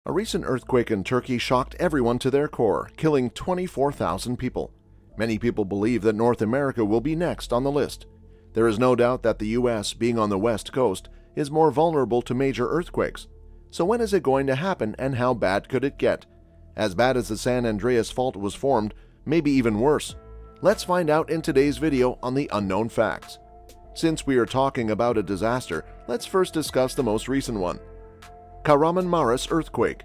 A recent earthquake in Turkey shocked everyone to their core, killing 24,000 people. Many people believe that North America will be next on the list. There is no doubt that the U.S., being on the west coast, is more vulnerable to major earthquakes. So when is it going to happen, and how bad could it get? As bad as the San Andreas Fault was formed, maybe even worse. Let's find out in today's video on the unknown facts. Since we are talking about a disaster, let's first discuss the most recent one. Kahramanmaraş earthquake.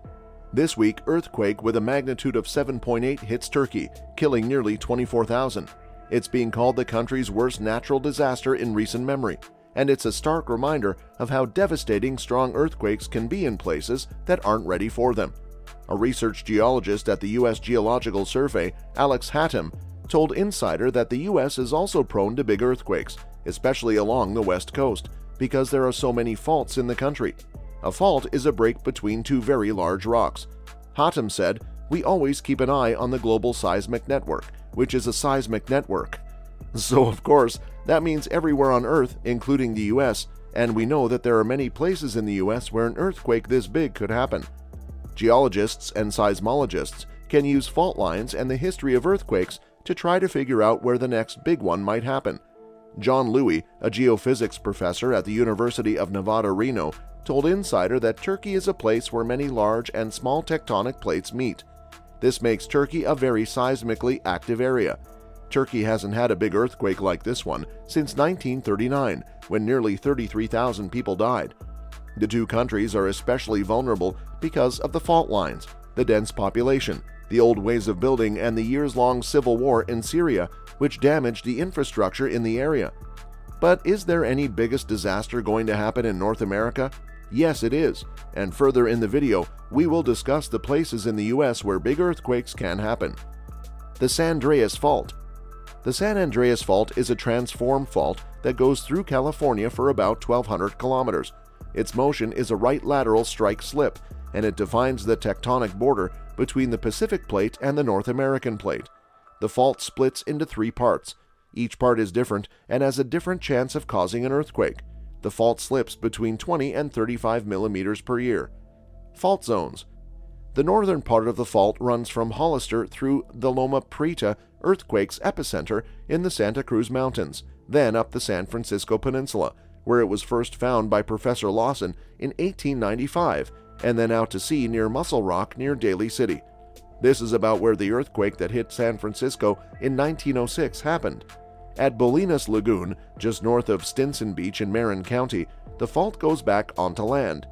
This week, earthquake with a magnitude of 7.8 hits Turkey, killing nearly 24,000. It's being called the country's worst natural disaster in recent memory, and it's a stark reminder of how devastating strong earthquakes can be in places that aren't ready for them. A research geologist at the U.S. Geological Survey, Alex Hattem, told Insider that the U.S. is also prone to big earthquakes, especially along the west coast, because there are so many faults in the country. A fault is a break between two very large rocks. Hattem said, "We always keep an eye on the global seismic network, which is a seismic network." So of course, that means everywhere on Earth, including the US, and we know that there are many places in the US where an earthquake this big could happen. Geologists and seismologists can use fault lines and the history of earthquakes to try to figure out where the next big one might happen. John Louis, a geophysics professor at the University of Nevada, Reno, told Insider that Turkey is a place where many large and small tectonic plates meet. This makes Turkey a very seismically active area. Turkey hasn't had a big earthquake like this one since 1939, when nearly 33,000 people died. The two countries are especially vulnerable because of the fault lines, the dense population, the old ways of building, and the years-long civil war in Syria, which damaged the infrastructure in the area. But is there any biggest disaster going to happen in North America? Yes, it is, and further in the video, we will discuss the places in the US where big earthquakes can happen. The San Andreas Fault. The San Andreas Fault is a transform fault that goes through California for about 1,200 kilometers. Its motion is a right lateral strike-slip, and it defines the tectonic border between the Pacific Plate and the North American Plate. The fault splits into three parts. Each part is different and has a different chance of causing an earthquake. The fault slips between 20 and 35 millimeters per year. Fault zones. The northern part of the fault runs from Hollister through the Loma Prieta earthquake's epicenter in the Santa Cruz Mountains, then up the San Francisco Peninsula, where it was first found by Professor Lawson in 1895, and then out to sea near Mussel Rock near Daly City. This is about where the earthquake that hit San Francisco in 1906 happened. At Bolinas Lagoon, just north of Stinson Beach in Marin County, the fault goes back onto land.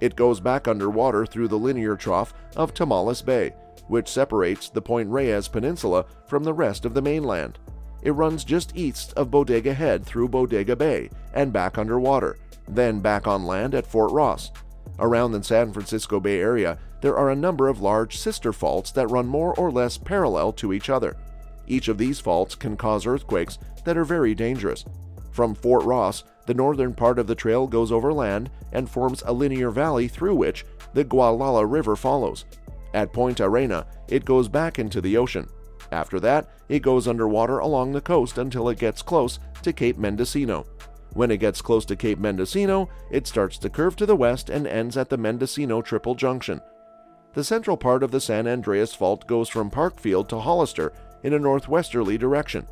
It goes back underwater through the linear trough of Tamales Bay, which separates the Point Reyes Peninsula from the rest of the mainland. It runs just east of Bodega Head through Bodega Bay and back underwater, then back on land at Fort Ross. Around the San Francisco Bay Area, there are a number of large sister faults that run more or less parallel to each other. Each of these faults can cause earthquakes that are very dangerous. From Fort Ross, the northern part of the trail goes over land and forms a linear valley through which the Gualala River follows. At Point Arena, it goes back into the ocean. After that, it goes underwater along the coast until it gets close to Cape Mendocino. When it gets close to Cape Mendocino, it starts to curve to the west and ends at the Mendocino Triple Junction. The central part of the San Andreas Fault goes from Parkfield to Hollister in a northwesterly direction.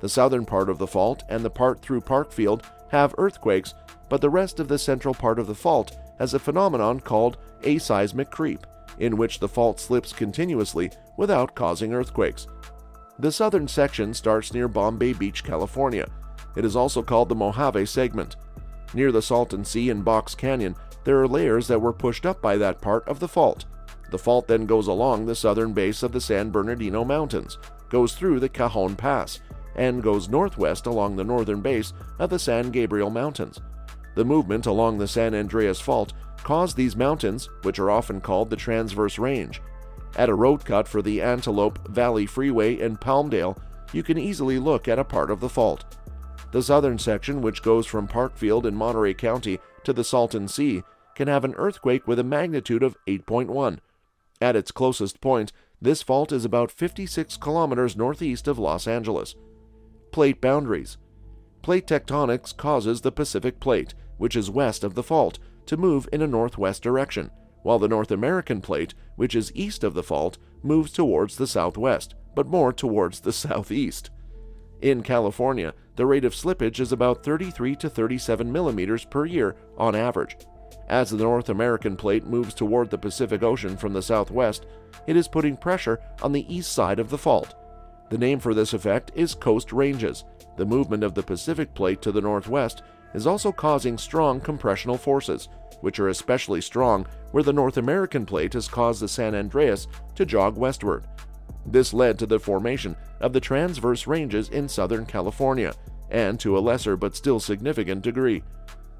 The southern part of the fault and the part through Parkfield have earthquakes, but the rest of the central part of the fault has a phenomenon called aseismic creep, in which the fault slips continuously without causing earthquakes. The southern section starts near Bombay Beach, California. It is also called the Mojave segment. Near the Salton Sea and Box Canyon, there are layers that were pushed up by that part of the fault. The fault then goes along the southern base of the San Bernardino Mountains, goes through the Cajon Pass, and goes northwest along the northern base of the San Gabriel Mountains. The movement along the San Andreas Fault caused these mountains, which are often called the Transverse Range. At a road cut for the Antelope Valley Freeway in Palmdale, you can easily look at a part of the fault. The southern section, which goes from Parkfield in Monterey County to the Salton Sea, can have an earthquake with a magnitude of 8.1. At its closest point, this fault is about 56 kilometers northeast of Los Angeles. Plate boundaries. Plate tectonics causes the Pacific Plate, which is west of the fault, to move in a northwest direction, while the North American plate, which is east of the fault, moves towards the southwest, but more towards the southeast. In California, the rate of slippage is about 33 to 37 millimeters per year on average. As the North American plate moves toward the Pacific Ocean from the southwest, it is putting pressure on the east side of the fault. The name for this effect is coast ranges. The movement of the Pacific plate to the northwest is also causing strong compressional forces, which are especially strong where the North American plate has caused the San Andreas to jog westward. This led to the formation of the transverse ranges in Southern California, and to a lesser but still significant degree.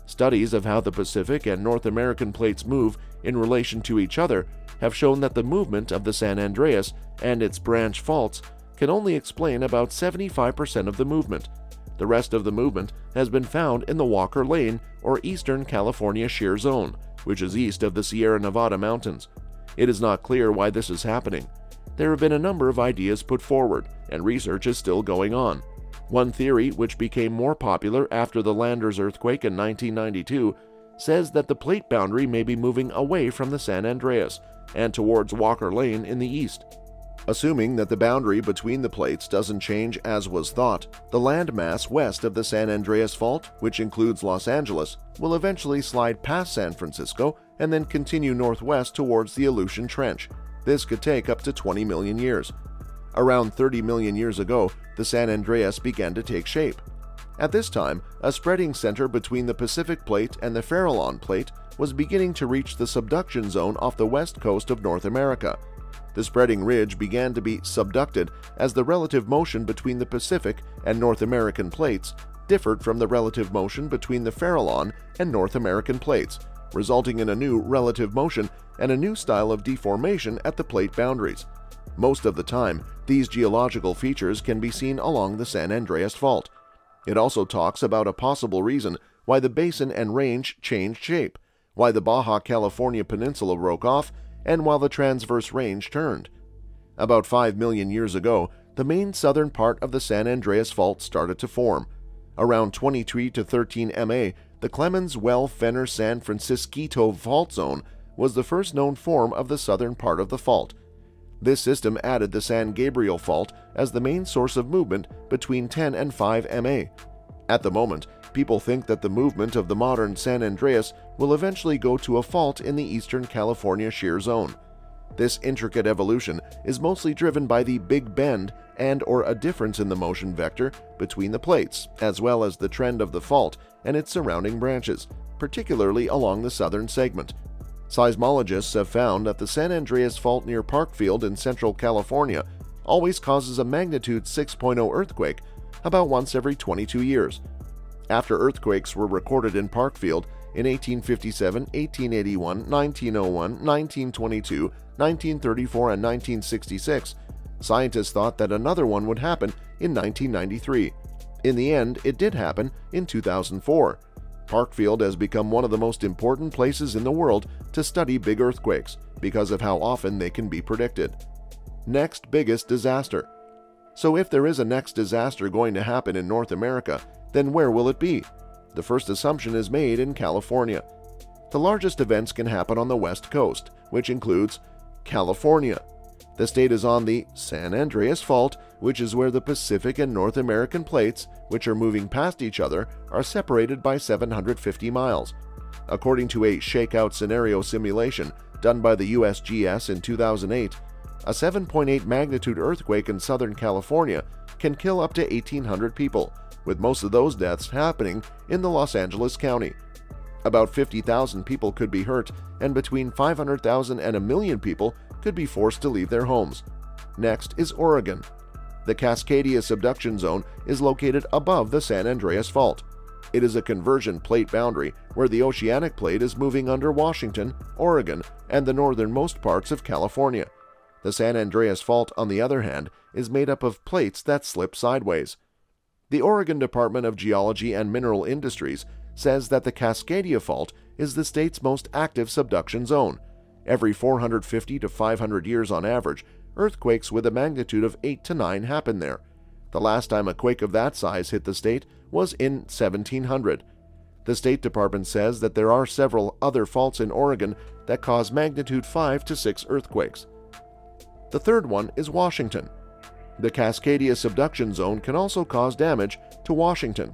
Studies of how the Pacific and North American plates move in relation to each other have shown that the movement of the San Andreas and its branch faults can only explain about 75% of the movement. The rest of the movement has been found in the Walker Lane or Eastern California Shear Zone, which is east of the Sierra Nevada mountains. It is not clear why this is happening. There have been a number of ideas put forward, and research is still going on. One theory, which became more popular after the Landers earthquake in 1992, says that the plate boundary may be moving away from the San Andreas and towards Walker Lane in the east. Assuming that the boundary between the plates doesn't change as was thought, the landmass west of the San Andreas Fault, which includes Los Angeles, will eventually slide past San Francisco and then continue northwest towards the Aleutian Trench. This could take up to 20 million years. Around 30 million years ago, the San Andreas began to take shape. At this time, a spreading center between the Pacific Plate and the Farallon Plate was beginning to reach the subduction zone off the west coast of North America. The spreading ridge began to be subducted as the relative motion between the Pacific and North American plates differed from the relative motion between the Farallon and North American plates, resulting in a new relative motion and a new style of deformation at the plate boundaries. Most of the time, these geological features can be seen along the San Andreas Fault. It also talks about a possible reason why the basin and range changed shape, why the Baja California Peninsula broke off, and while the transverse range turned. About 5 million years ago, the main southern part of the San Andreas Fault started to form. Around 23 to 13 Ma, the Clemens-Well-Fenner-San Francisquito Fault Zone was the first known form of the southern part of the fault. This system added the San Gabriel Fault as the main source of movement between 10 and 5 Ma. At the moment, people think that the movement of the modern San Andreas will eventually go to a fault in the Eastern California Shear Zone. This intricate evolution is mostly driven by the Big Bend and/or a difference in the motion vector between the plates, as well as the trend of the fault and its surrounding branches, particularly along the southern segment. Seismologists have found that the San Andreas Fault near Parkfield in central California always causes a magnitude 6.0 earthquake about once every 22 years. After earthquakes were recorded in Parkfield in 1857, 1881, 1901, 1922, 1934, and 1966, scientists thought that another one would happen in 1993. In the end, it did happen in 2004. Parkfield has become one of the most important places in the world to study big earthquakes because of how often they can be predicted. Next biggest disaster. So if there is a next disaster going to happen in North America, then where will it be? The first assumption is made in California. The largest events can happen on the west coast, which includes California. The state is on the San Andreas Fault, which is where the Pacific and North American plates, which are moving past each other, are separated by 750 miles. According to a shakeout scenario simulation done by the USGS in 2008, a 7.8 magnitude earthquake in Southern California can kill up to 1,800 people, with most of those deaths happening in the Los Angeles County. About 50,000 people could be hurt, and between 500,000 and 1 million people could be forced to leave their homes. Next is Oregon. The Cascadia subduction zone is located above the San Andreas Fault. It is a conversion plate boundary where the oceanic plate is moving under Washington, Oregon, and the northernmost parts of California. The San Andreas Fault, on the other hand, is made up of plates that slip sideways. The Oregon Department of Geology and Mineral Industries says that the Cascadia Fault is the state's most active subduction zone. Every 450 to 500 years on average, earthquakes with a magnitude of 8 to 9 happen there. The last time a quake of that size hit the state was in 1700. The State Department says that there are several other faults in Oregon that cause magnitude 5 to 6 earthquakes. The third one is Washington. The Cascadia subduction zone can also cause damage to Washington,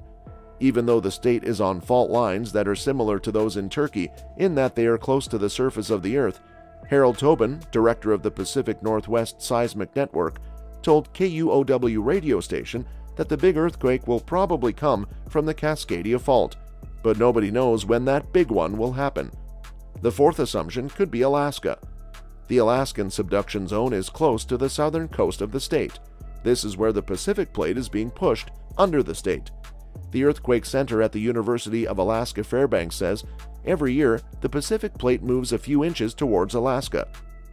even though the state is on fault lines that are similar to those in Turkey in that they are close to the surface of the earth. Harold Tobin, director of the Pacific Northwest Seismic Network, told KUOW radio station that the big earthquake will probably come from the Cascadia Fault, but nobody knows when that big one will happen. The fourth assumption could be Alaska. The Alaskan subduction zone is close to the southern coast of the state. This is where the Pacific Plate is being pushed under the state. The Earthquake Center at the University of Alaska Fairbanks says every year the Pacific Plate moves a few inches towards Alaska,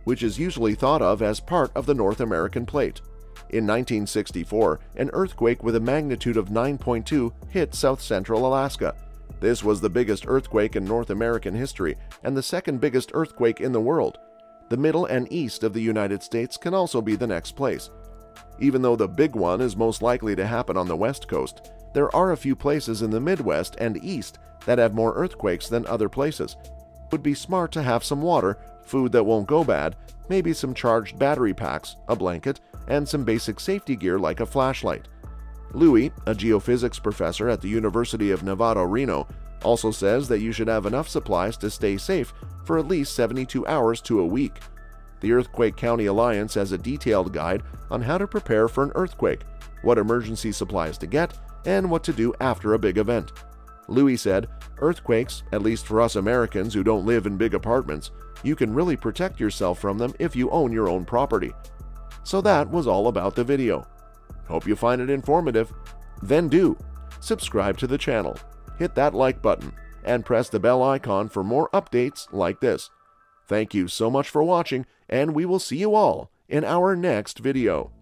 which is usually thought of as part of the North American Plate. In 1964, an earthquake with a magnitude of 9.2 hit south-central Alaska. This was the biggest earthquake in North American history and the second biggest earthquake in the world. The middle and east of the United States can also be the next place. Even though the big one is most likely to happen on the West Coast, there are a few places in the Midwest and East that have more earthquakes than other places. It would be smart to have some water, food that won't go bad, maybe some charged battery packs, a blanket, and some basic safety gear like a flashlight. Louis, a geophysics professor at the University of Nevada, Reno, also says that you should have enough supplies to stay safe for at least 72 hours to a week. The Earthquake County Alliance has a detailed guide on how to prepare for an earthquake, what emergency supplies to get, and what to do after a big event. Louis said, "Earthquakes, at least for us Americans who don't live in big apartments, you can really protect yourself from them if you own your own property." So that was all about the video. Hope you find it informative. Then do subscribe to the channel, hit that like button, and press the bell icon for more updates like this. Thank you so much for watching, and we will see you all in our next video.